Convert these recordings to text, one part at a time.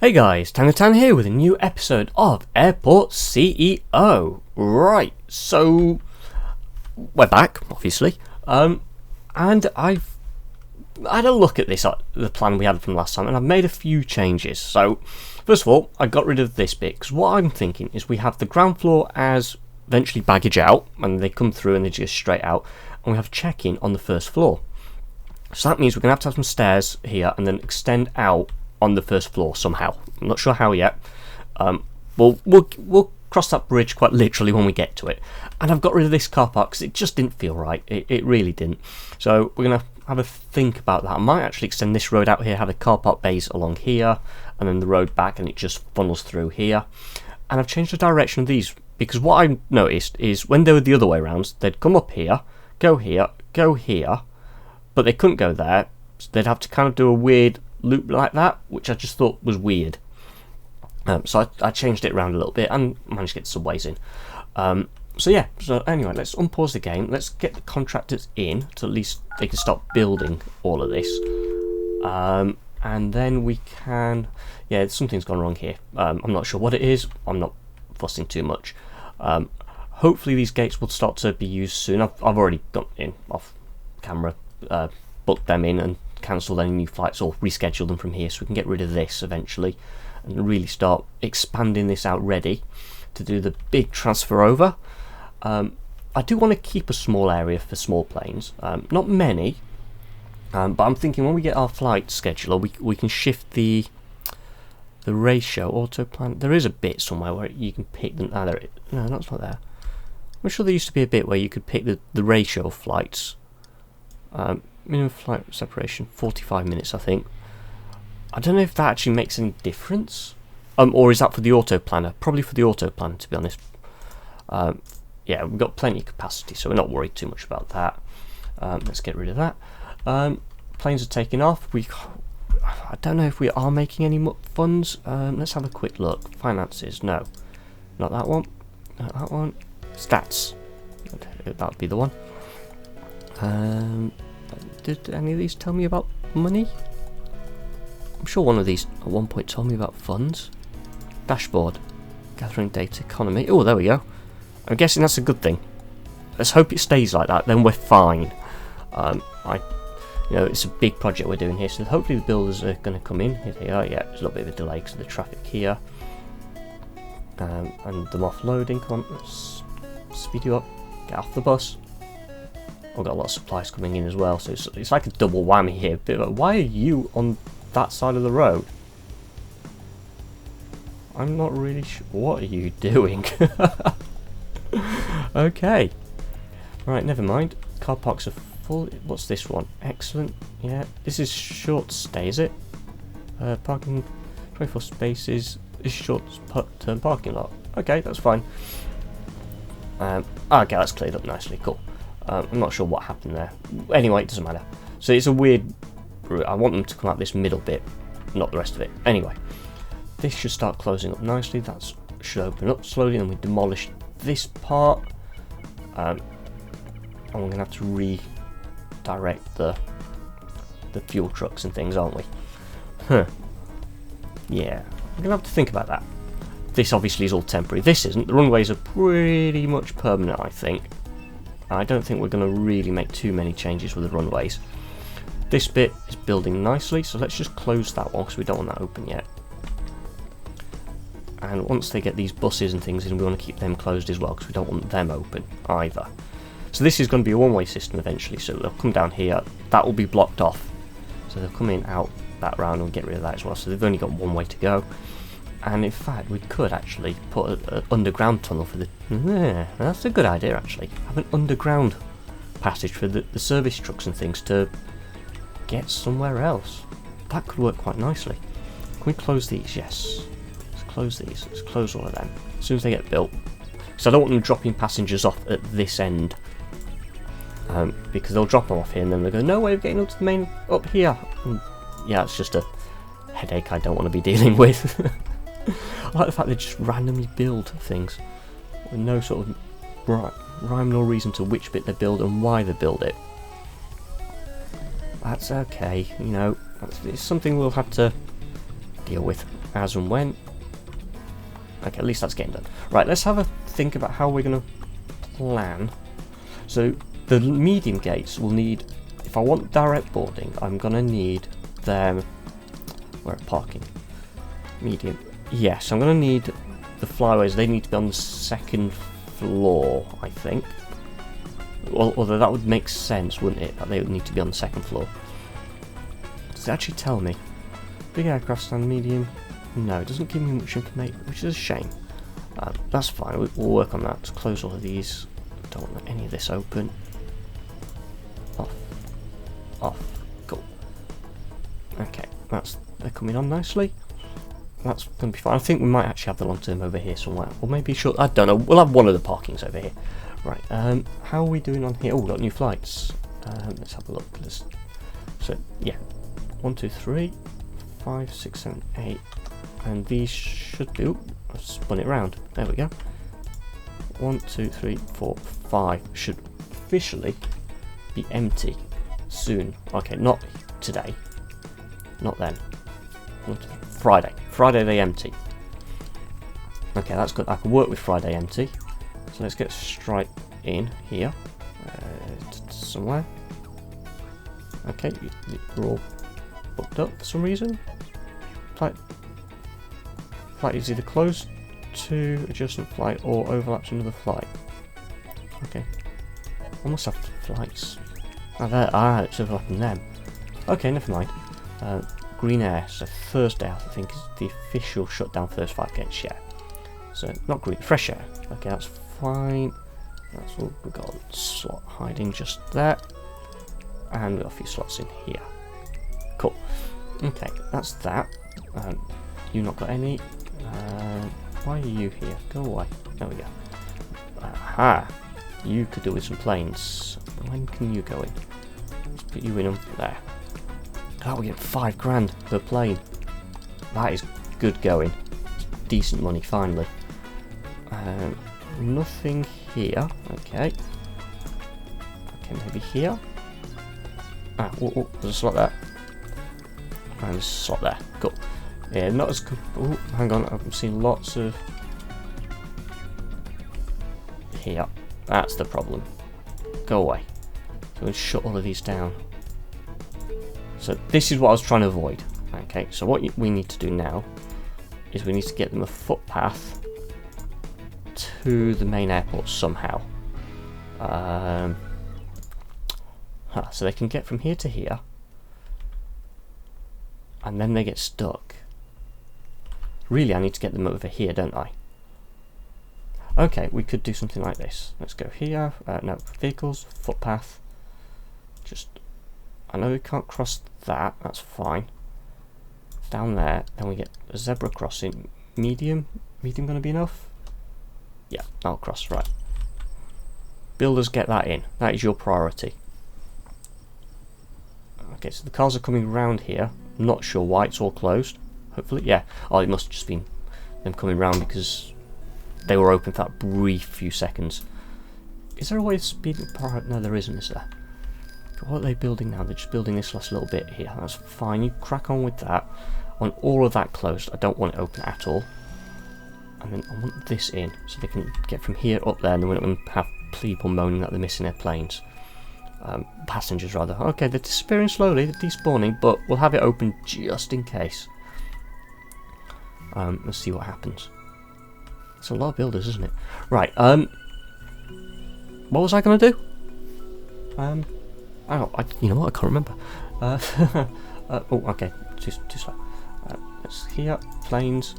Hey guys, Tanatan here with a new episode of Airport CEO. Right, so we're back, obviously, and I've had a look at this, the plan we had from last time, and I've made a few changes. So, first of all, I got rid of this bit, because what I'm thinking is we have the ground floor as eventually baggage out, and they come through and they just straight out, and we have check-in on the first floor. So that means we're going to have some stairs here, and then extend out on the first floor somehow. I'm not sure how yet. We'll cross that bridge quite literally when we get to it. And I've got rid of this car park because it just didn't feel right. It really didn't. So we're going to have a think about that. I might actually extend this road out here, have a car park base along here, and then the road back, and it just funnels through here. And I've changed the direction of these because what I noticed is when they were the other way around, they'd come up here, go here, but they couldn't go there. So they'd have to kind of do a weird loop like that, which I just thought was weird. So I changed it around a little bit and managed to get some ways in. So anyway, let's unpause the game. Let's get the contractors in, so at least they can start building all of this. And then we can... Yeah, something's gone wrong here. I'm not sure what it is. I'm not fussing too much. Hopefully these gates will start to be used soon. I've already got in off camera, booked them in and cancelled any new flights or reschedule them from here, so we can get rid of this eventually and really start expanding this out ready to do the big transfer over. I do want to keep a small area for small planes, not many, but I'm thinking when we get our flight scheduler we can shift the ratio auto plan. There is a bit somewhere where you can pick them. No, that's not there. I'm sure there used to be a bit where you could pick the ratio of flights. Minimum flight separation 45 minutes, I think. I don't know if that actually makes any difference, or is that for the auto planner? Probably for the auto planner, to be honest. Yeah, we've got plenty of capacity, so we're not worried too much about that. Let's get rid of that. Planes are taking off. I don't know if we are making any funds. Let's have a quick look. Finances, no, not that one. Not that one. Stats, that would be the one. Did any of these tell me about money? I'm sure one of these at one point told me about funds. Dashboard, gathering data, economy. Oh, there we go. I'm guessing that's a good thing. Let's hope it stays like that. Then we're fine. It's a big project we're doing here, so hopefully the builders are going to come in. Here they are. Yeah, there's a little bit of a delay because of the traffic here, and them offloading. Come on, let's speed you up. Get off the bus. I've got a lot of supplies coming in as well, so it's like a double whammy here. But why are you on that side of the road? I'm not really sure. What are you doing? Okay. Right, never mind. Car parks are full. What's this one? Excellent. Yeah, this is short stay, is it? Parking, 24 spaces. This short term parking lot. Okay, that's fine. Okay, that's cleared up nicely. Cool. I'm not sure what happened there. Anyway, it doesn't matter. So it's a weird route. I want them to come out this middle bit, not the rest of it. Anyway, this should start closing up nicely. That should open up slowly, and we demolish this part. And we're going to have to redirect the fuel trucks and things, aren't we? Yeah, we're going to have to think about that. This obviously is all temporary. This isn't. The runways are pretty much permanent, I think. I don't think we're going to really make too many changes with the runways. This bit is building nicely, so let's just close that one because we don't want that open yet. And once they get these buses and things in, we want to keep them closed as well because we don't want them open either. So this is going to be a one-way system eventually, so they'll come down here, that will be blocked off. So they'll come in, out, that round, and get rid of that as well. So they've only got one way to go. And in fact, we could actually put an underground tunnel for the... Yeah, that's a good idea, actually. Have an underground passage for the service trucks and things to get somewhere else. That could work quite nicely. Can we close these? Yes. Let's close these. Let's close all of them as soon as they get built. Because I don't want them dropping passengers off at this end. Because they'll drop them off here and then they'll go, no way of getting up to the main... up here. And yeah, it's just a headache I don't want to be dealing with. I like the fact they just randomly build things with no sort of rhyme nor reason to which bit they build and why they build it. That's okay, it's something we'll have to deal with. as and when. Okay, at least that's getting done. Right, let's have a think about how we're going to plan. So the medium gates will need, if I want direct boarding, I'm going to need them, where parking? Medium. Yes, I'm going to need the flyways. They need to be on the second floor, I think. Well, although that would make sense, wouldn't it? That they would need to be on the second floor. Does it actually tell me? Big aircraft stand, medium. No, it doesn't give me much information, which is a shame. That's fine, we'll work on that. Let's close all of these. Don't want any of this open. Off. Off. Go. Okay, they're coming on nicely. That's going to be fine. I think we might actually have the long term over here somewhere. Or maybe I don't know. We'll have one of the parkings over here. Right, how are we doing on here? Oh, we've got new flights. Let's have a look. So, yeah. 1, 2, 3, 5, 6, 7, 8. And these should be... I've spun it around. There we go. 1, 2, 3, 4, 5 should officially be empty soon. Okay, not today. Not then. Friday. Friday they empty. Okay, that's good. I can work with Friday empty. So let's get straight in here. Somewhere. Okay, you're all booked up for some reason. Flight is either closed to adjacent flight or overlaps another flight. Okay. I must have flights. It's overlapping them. Okay, never mind. Green Air, so Thursday I think is the official shutdown, first 5 gates, yeah. So, not green, fresh air. Okay, that's fine. That's all we've got a slot hiding just there. And we've got a few slots in here. Cool. Okay, that's that. You not got any. Why are you here? Go away. There we go. Aha! You could do with some planes. When can you go in? Let's put you in them there. Oh, we get 5 grand per plane. That is good going. Decent money, finally. Nothing here. Okay. Okay, maybe here. There's a slot there. And there's a slot there. Cool. Yeah, not as good. Oh, hang on. I'm seeing lots of... Here. That's the problem. Go away. So we'll shut all of these down. So this is what I was trying to avoid. Okay, so what we need to do now is we need to get them a footpath to the main airport somehow. So they can get from here to here, and then they get stuck. Really, I need to get them over here, don't I? Okay, we could do something like this. Let's go here. No, vehicles, footpath. I know we can't cross that. That's fine. Down there, then we get a zebra crossing. Medium going to be enough? Yeah, I'll cross. Right. Builders, get that in. That is your priority. Okay, so the cars are coming round here. I'm not sure why it's all closed. Hopefully, yeah. Oh, it must have just been them coming round because they were open for that brief few seconds. Is there a way of speeding? No, there isn't, is there? What are they building now? They're just building this last little bit here. That's fine. You crack on with that. I want all of that closed. I don't want it open at all. And then I want this in so they can get from here up there, and then we don't have people moaning that they're missing their planes. Passengers, rather. Okay, they're disappearing slowly. They're despawning, but we'll have it open just in case. Let's see what happens. It's a lot of builders, isn't it? Right. What was I going to do? You know what? I can't remember. Oh, okay. Too slow. Let's here. Planes.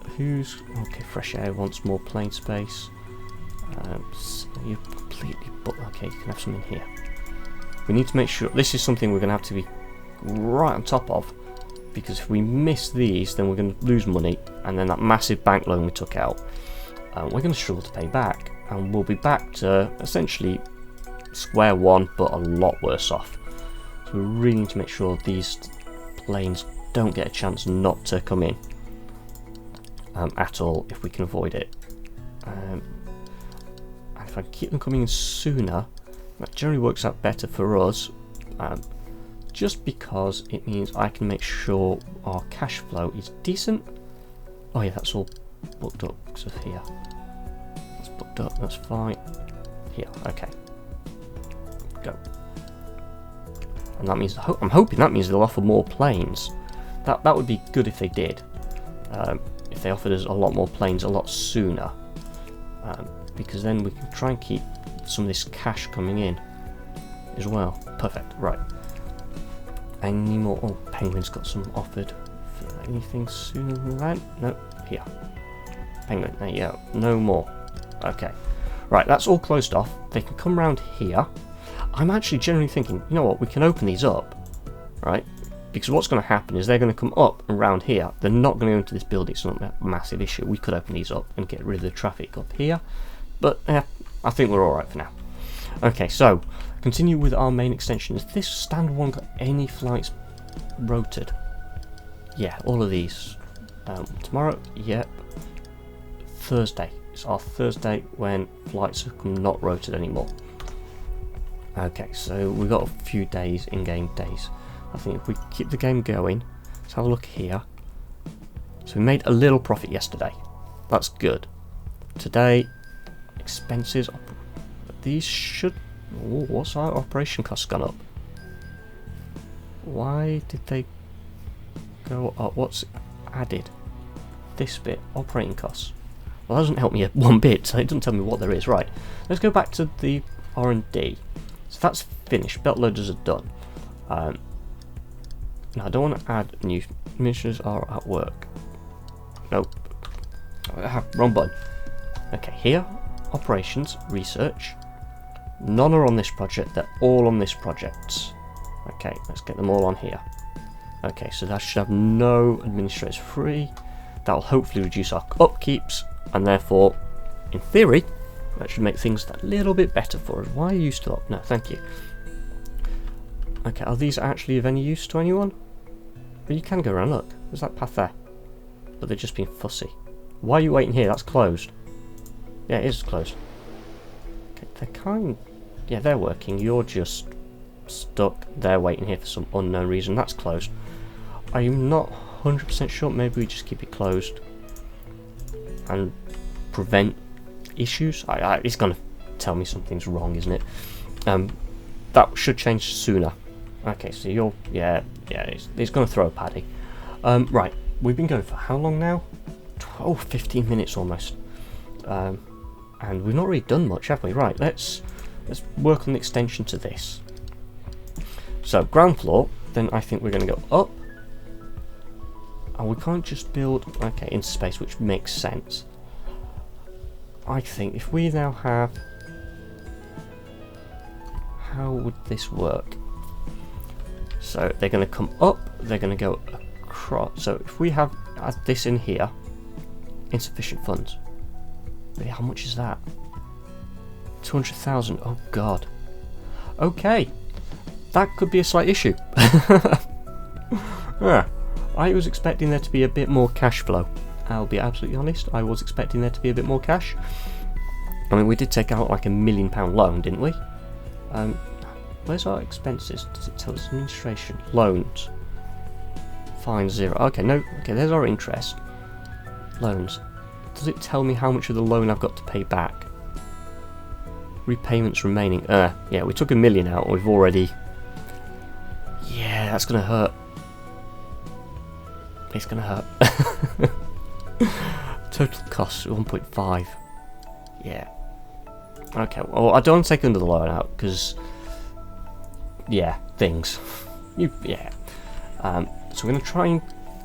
Okay, fresh air wants more plane space. So you're completely... Okay, you can have some in here. We need to make sure... This is something we're going to have to be right on top of. Because if we miss these, then we're going to lose money. And then that massive bank loan we took out, we're going to struggle to pay back. And we'll be back to essentially square one, but a lot worse off. So we really need to make sure these planes don't get a chance not to come in at all, if we can avoid it. And if I keep them coming in sooner, that generally works out better for us. just because it means I can make sure our cash flow is decent. Oh yeah, that's all booked up because of here. That's booked up, that's fine. Here, okay. Go. And that means, I'm hoping that means they'll offer more planes. That would be good if they did. If they offered us a lot more planes a lot sooner. Because then we can try and keep some of this cash coming in as well. Perfect, right. Any more? Oh, Penguin's got some offered. Anything sooner than that? No, here. Penguin, there you go. No more. Okay. Right, that's all closed off. They can come round here. I'm actually generally thinking, you know what, we can open these up, right? Because what's going to happen is they're going to come up and round here. They're not going to go into this building. It's not a massive issue. We could open these up and get rid of the traffic up here. But yeah, I think we're alright for now. Okay, so continue with our main extension. Has this standard one got any flights rotated? Yeah, all of these. Tomorrow, yep. Thursday. It's our Thursday when flights are not rotated anymore. Okay, so we've got a few days, in-game days. I think if we keep the game going, let's have a look here. So we made a little profit yesterday. That's good. Today, expenses. These should... Oh, what's our operation costs gone up? Why did they go up? What's added? This bit, operating costs. Well, that doesn't help me one bit, so it doesn't tell me what there is. Right, let's go back to the R&D. So that's finished. Belt loaders are done. Now I don't want to add new missions are at work. Nope. Wrong button. Okay, here, operations, research. None are on this project. They're all on this project. Okay, let's get them all on here. Okay, so that should have no administrators free. That'll hopefully reduce our upkeeps, and therefore, in theory, that should make things a little bit better for us. Why are you still up? No, thank you. Okay, are these actually of any use to anyone? Well, you can go around, look. There's that path there. But they're just being fussy. Why are you waiting here? That's closed. Yeah, it is closed. Okay, they're kind... Yeah, they're working. You're just stuck. They're waiting here for some unknown reason. That's closed. I'm not 100% sure. Maybe we just keep it closed and prevent issues. It's going to tell me something's wrong, isn't it? That should change sooner. Okay, so you're... Yeah, it's going to throw a paddy. Right, we've been going for how long now? 15 minutes almost. And we've not really done much, have we? Right, let's work on the extension to this. So, ground floor, then I think we're going to go up. And we can't just build, okay, into space, which makes sense. I think if we now have... How would this work? So, they're going to come up, they're going to go across. So, if we have this in here, insufficient funds. Wait, how much is that? 200,000. Oh god. Okay, that could be a slight issue. Yeah, I was expecting there to be a bit more cash flow. I'll be absolutely honest. I was expecting there to be a bit more cash. I mean, we did take out like £1 million loan, didn't we? Where's our expenses? Does it tell us administration? Loans. Fine, 0. Okay, no. Okay, there's our interest. Loans. Does it tell me how much of the loan I've got to pay back? Repayments remaining. Yeah, we took £1 million out. We've already... Yeah, that's going to hurt. It's going to hurt. Total cost 1.5. Yeah. Okay, well, I don't take another loan out because... Yeah, things. Yeah. So we're going to try and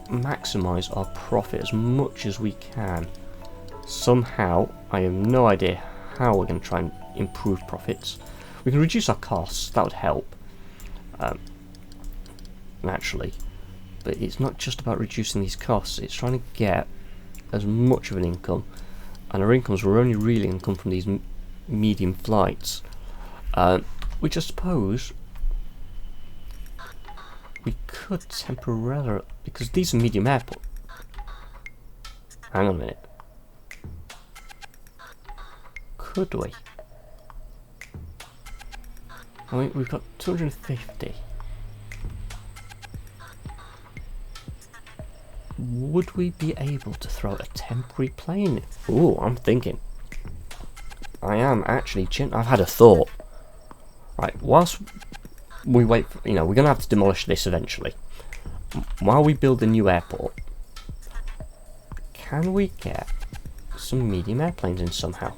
maximise our profit as much as we can. Somehow, I have no idea how we're going to try and improve profits. We can reduce our costs, that would help. Naturally. But it's not just about reducing these costs, it's trying to get as much of an income. And our incomes were only really income from these medium flights. Which I suppose we could temporarily, because these are medium airport. Hang on a minute. Could we? I mean, we've got 250. would we be able to throw a temporary plane? Ooh, I'm thinking. I am actually I've had a thought. Right, whilst we wait for, we're going to have to demolish this eventually. While we build the new airport, can we get some medium airplanes in somehow?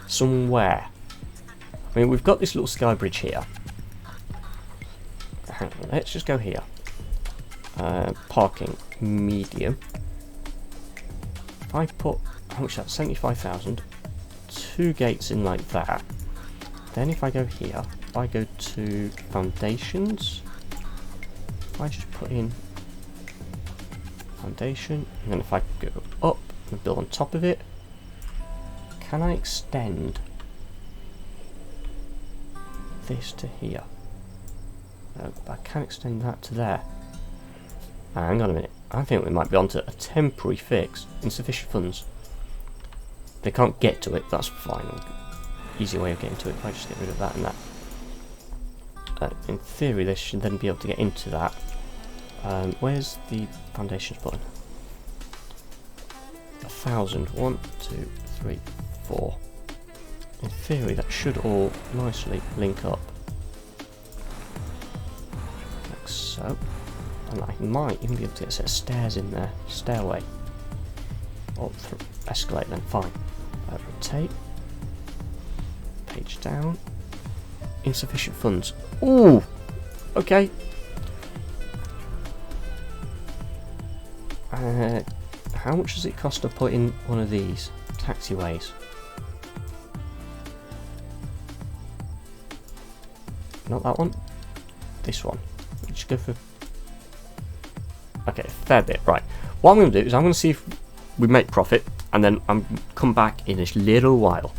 Somewhere. I mean, we've got this little sky bridge here. Hang on, let's just go here. Parking, medium. If I put, how much is that? 75,000. 2 gates in like that. Then if I go here, if I go to foundations, if I just put in foundation, and then if I go up and build on top of it, can I extend this to here? No, but I can extend that to there. Hang on a minute, I think we might be onto a temporary fix. Insufficient funds. They can't get to it, that's fine. Easy way of getting to it if I just get rid of that and that. In theory they should then be able to get into that. Where's the foundations button? 1,000. 1, 2, 3, 4. In theory that should all nicely link up. Like so. And I might even be able to get a set of stairs in there. Stairway. Or escalate then, fine. Rotate. Page down. Insufficient funds. Ooh! Okay. How much does it cost to put in one of these taxiways? Not that one. This one. Let's go for... Okay, fair bit. Right. What I'm going to do is I'm going to see if we make profit, and then I'm come back in a little while,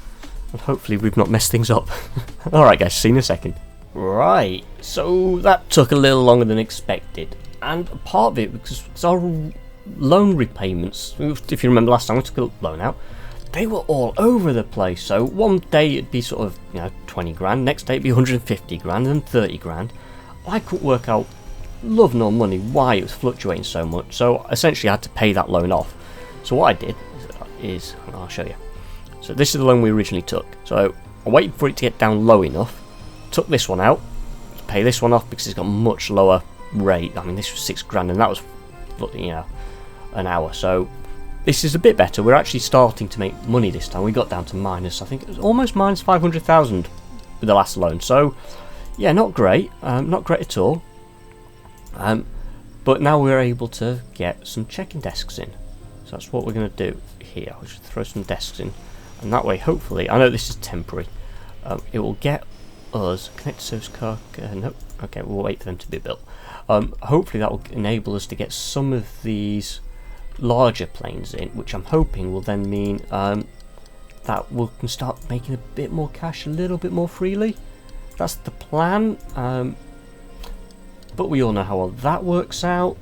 and hopefully we've not messed things up. Alright guys, see you in a second. Right, so that took a little longer than expected, and part of it because our loan repayments, if you remember last time we took a loan out, they were all over the place. So one day it'd be sort of 20 grand, next day it'd be 150 grand, and 30 grand. I couldn't work out, love nor money, why it was fluctuating so much, so essentially I had to pay that loan off. So what I did is, I'll show you. So this is the loan we originally took. So I waited for it to get down low enough, took this one out, to pay this one off because it's got much lower rate. I mean, this was 6 grand and that was, an hour. So this is a bit better. We're actually starting to make money this time. We got down to minus, I think it was almost minus 500,000 with the last loan. So yeah, not great, not great at all. But now we're able to get some checking desks in. So that's what we're going to do here. We should throw some desks in, and that way, hopefully, I know this is temporary. It will get us connect to service car. Nope. Okay, we'll wait for them to be built. Hopefully, that will enable us to get some of these larger planes in, which I'm hoping will then mean that we can start making a bit more cash, a little bit more freely. That's the plan. But we all know how well that works out.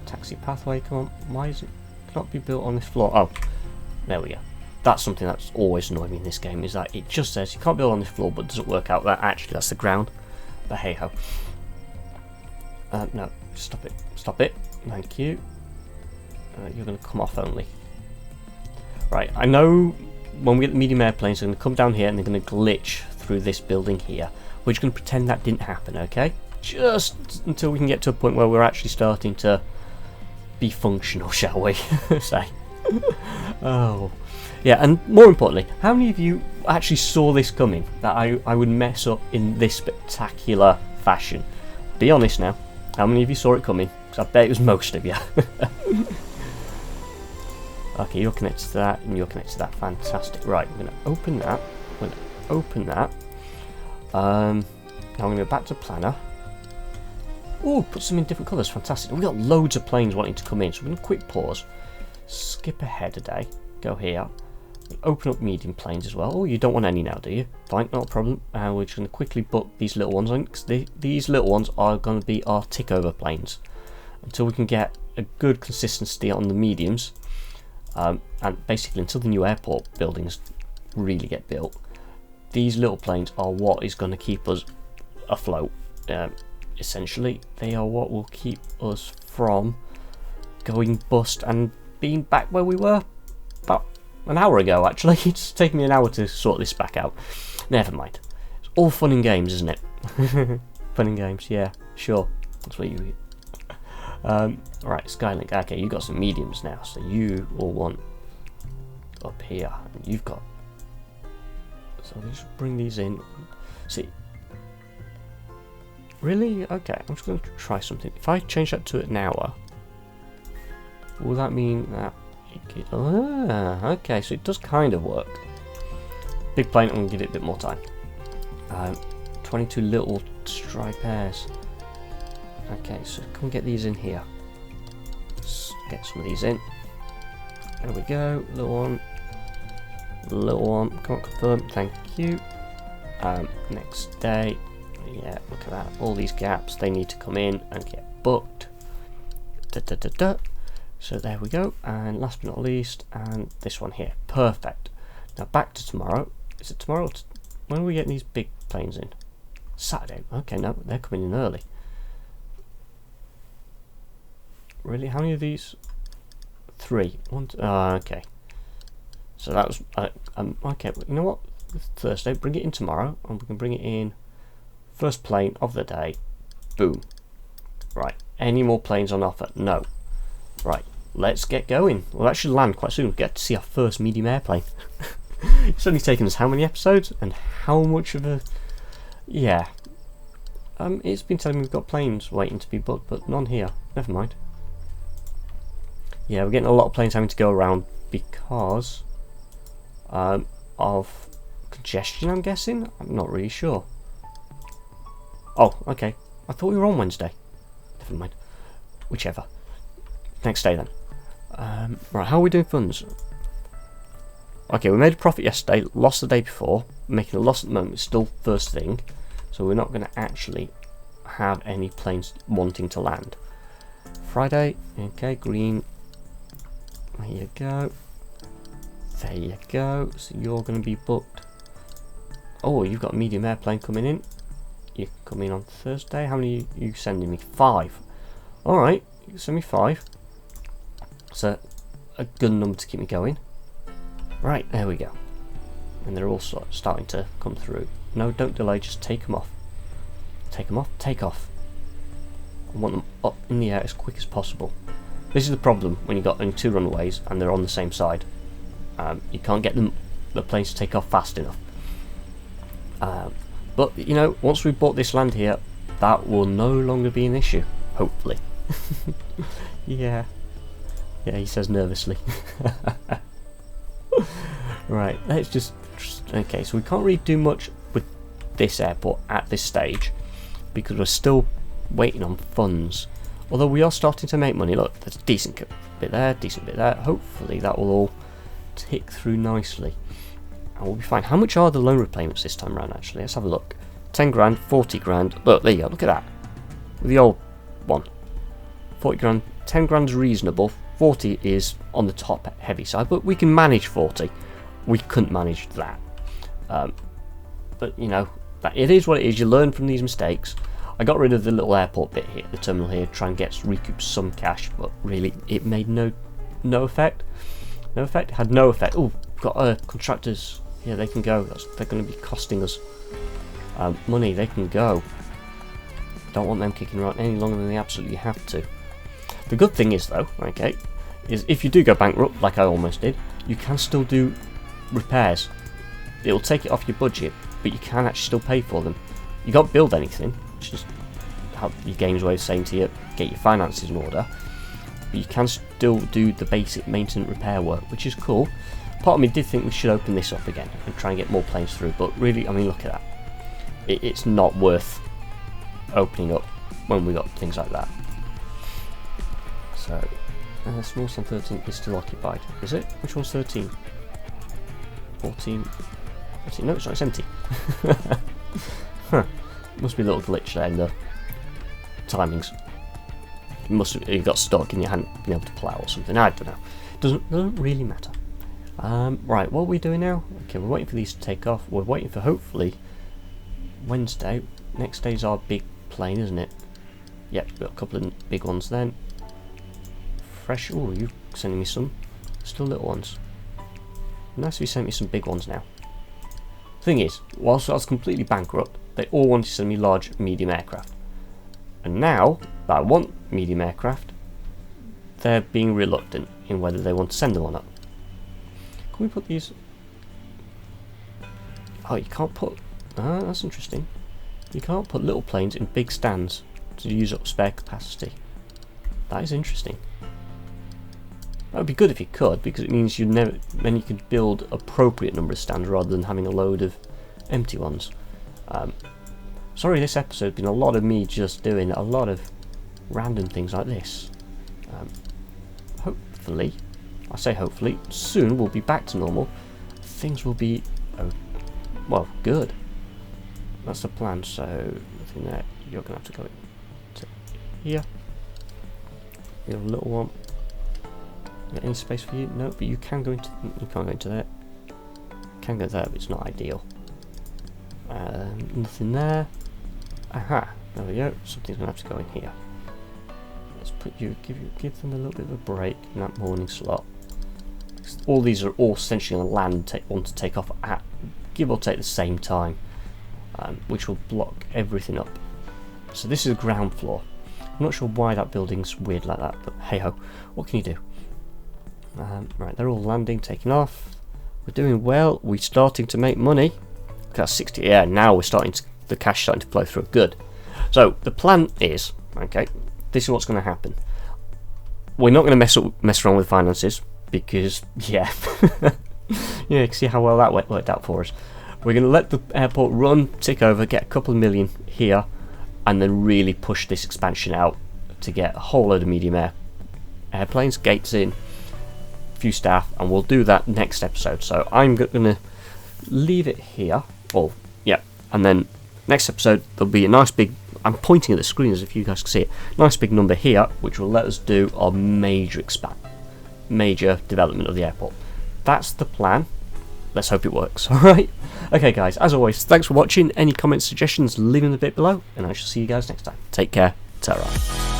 Taxi pathway, come on. Why is it not be built on this floor? Oh, there we go. That's something that's always annoyed me in this game, is that it just says you can't build on this floor, but it doesn't work out that actually that's the ground. But hey ho. No, stop it. Stop it. Thank you. You're going to come off only. Right, I know when we get the medium airplanes, they're going to come down here and they're going to glitch through this building here. We're just going to pretend that didn't happen, okay? Just until we can get to a point where we're actually starting to be functional, shall we say. Oh yeah, and more importantly, how many of you actually saw this coming, that I would mess up in this spectacular fashion? Be honest now, how many of you saw it coming? Because I bet it was most of you. Okay, you're connected to that and you're connected to that. Fantastic. Right, I'm going to open that. I'm going to open that. Now I'm going to go back to planner. Oh, put some in different colours. Fantastic. We've got loads of planes wanting to come in, so we're going to quick pause. Skip ahead a day. Go here. Open up medium planes as well. Oh, you don't want any now, do you? Fine, not a problem. And we're just going to quickly book these little ones on, because these little ones are going to be our tick over planes. Until we can get a good consistency on the mediums. And basically until the new airport buildings really get built, these little planes are what is going to keep us afloat. essentially they are what will keep us from going bust and being back where we were about an hour ago. Actually, it's taken me an hour to sort this back out. Never mind. It's all fun and games, isn't it? Fun and games, yeah, sure. That's what you. Right, Skylink. Okay, you got some mediums now, so you all want up here. And you've got. So let's bring these in. See. Really? Okay, I'm just going to try something. If I change that to an hour, will that mean that? Okay, so it does kind of work. Big plane, I'm going to give it a bit more time. 22 little stripe hairs. Okay, so come get these in here. Let's get some of these in. There we go. Little one. Little one. Can't confirm. Thank you. Next day. Yeah, look at that. All these gaps, they need to come in and get booked. So there we go. And last but not least, and this one here. Perfect. Now back to tomorrow. Is it tomorrow? When are we getting these big planes in? Saturday. Okay, no, they're coming in early. Really? How many of these? 3. 1, 2, okay. So that was okay. You know what? Thursday. Bring it in tomorrow, and we can bring it in. First plane of the day. Boom. Right. Any more planes on offer? No. Right. Let's get going. We'll actually land quite soon. We'll get to see our first medium airplane. It's only taken us how many episodes and how much of a. Yeah. It's been telling me we've got planes waiting to be booked, but none here. Never mind. Yeah, we're getting a lot of planes having to go around because of congestion, I'm guessing. I'm not really sure. Oh, okay. I thought we were on Wednesday. Never mind. Whichever. Next day then. Right, how are we doing funds? Okay, we made a profit yesterday, lost the day before. Making a loss at the moment, still first thing. So we're not going to actually have any planes wanting to land. Friday, okay, green. There you go. There you go. So you're going to be booked. Oh, you've got a medium airplane coming in. You can come in on Thursday. How many are you sending me? 5. Alright, you can send me 5. So a good number to keep me going. Right, there we go. And they're all starting to come through. No, don't delay, just take them off. Take them off, take off. I want them up in the air as quick as possible. This is the problem when you've got only 2 runways and they're on the same side. You can't get the planes to take off fast enough. But, you know, once we've bought this land here, that will no longer be an issue, hopefully. Yeah. Yeah, he says nervously. Right, let's just... Okay, so we can't really do much with this airport at this stage because we're still waiting on funds. Although we are starting to make money. Look, there's a decent bit there, decent bit there. Hopefully that will all tick through nicely. And we'll be fine. How much are the loan repayments this time around, actually? Let's have a look. 10 grand, 40 grand. Look, there you go, look at that. The old one. 40 grand, 10 grand's reasonable. 40 is on the top heavy side, but we can manage 40. We couldn't manage that. But, you know, it is what it is. You learn from these mistakes. I got rid of the little airport bit here, the terminal here, try and recoup some cash, but really it made no effect. No effect? Had no effect. Oh, got contractors. Yeah, they can go. They're going to be costing us money. They can go. Don't want them kicking around any longer than they absolutely have to. The good thing is, though, okay, is if you do go bankrupt, like I almost did, you can still do repairs. It'll take it off your budget, but you can actually still pay for them. You can't build anything, which is how your game's way of saying to you, get your finances in order. But you can still do the basic maintenance repair work, which is cool. Part of me did think we should open this up again and try and get more planes through, but really, I mean, look at that. It's not worth opening up when we got things like that. So, small sun 13 is still occupied, is it? Which one's 13? 14? 14? No, it's not, it's empty. Huh. Must be a little glitch there in the timings. You got stuck and you hadn't been able to plough or something. I don't know. Doesn't really matter. Right, what are we doing now? Okay, we're waiting for these to take off. We're waiting for hopefully Wednesday. Next day's our big plane, isn't it? Yep, got a couple of big ones then. Fresh. Oh, you sending me some? Still little ones. Nice if you sent me some big ones now. Thing is, whilst I was completely bankrupt, they all wanted to send me large, medium aircraft. And now that I want medium aircraft, they're being reluctant in whether they want to send them or not. Can we put these? Oh, you can't put. Ah, that's interesting. You can't put little planes in big stands to use up spare capacity. That is interesting. That would be good if you could, because it means then you could build appropriate number of stands rather than having a load of empty ones. Sorry, this episode's been a lot of me just doing a lot of random things like this. Hopefully, I say hopefully, soon we'll be back to normal. Things will be, well, good. That's the plan. So nothing there. You're gonna have to go into here. You have a little one. Got any space for you? No, but you can go into. You can't go into there. Can go there, but it's not ideal. Nothing there. Aha! There we go. Something's gonna have to go in here. Let's put you. Give them a little bit of a break in that morning slot. All these are all essentially on land. Want to take off at give or take the same time, which will block everything up. So this is the ground floor. I'm not sure why that building's weird like that, but hey ho, what can you do? Right, they're all landing, taking off. We're doing well. We're starting to make money. That's 60. Yeah, now we're starting to, the cash starting to flow through. Good. So the plan is, okay, this is what's going to happen. We're not going to mess around with finances because, yeah, yeah, you can see how well that worked out for us. We're going to let the airport run, tick over, get a couple of million here, and then really push this expansion out to get a whole load of medium airplanes, gates in, few staff, and we'll do that next episode. So I'm gonna leave it here. Well, yeah, and then next episode there'll be a nice big. I'm pointing at the screen as if you guys can see it. Nice big number here, which will let us do our major development of the airport. That's the plan. Let's hope it works. All right. Okay, guys. As always, thanks for watching. Any comments, suggestions, leave them a bit below, and I shall see you guys next time. Take care. Ta-ra.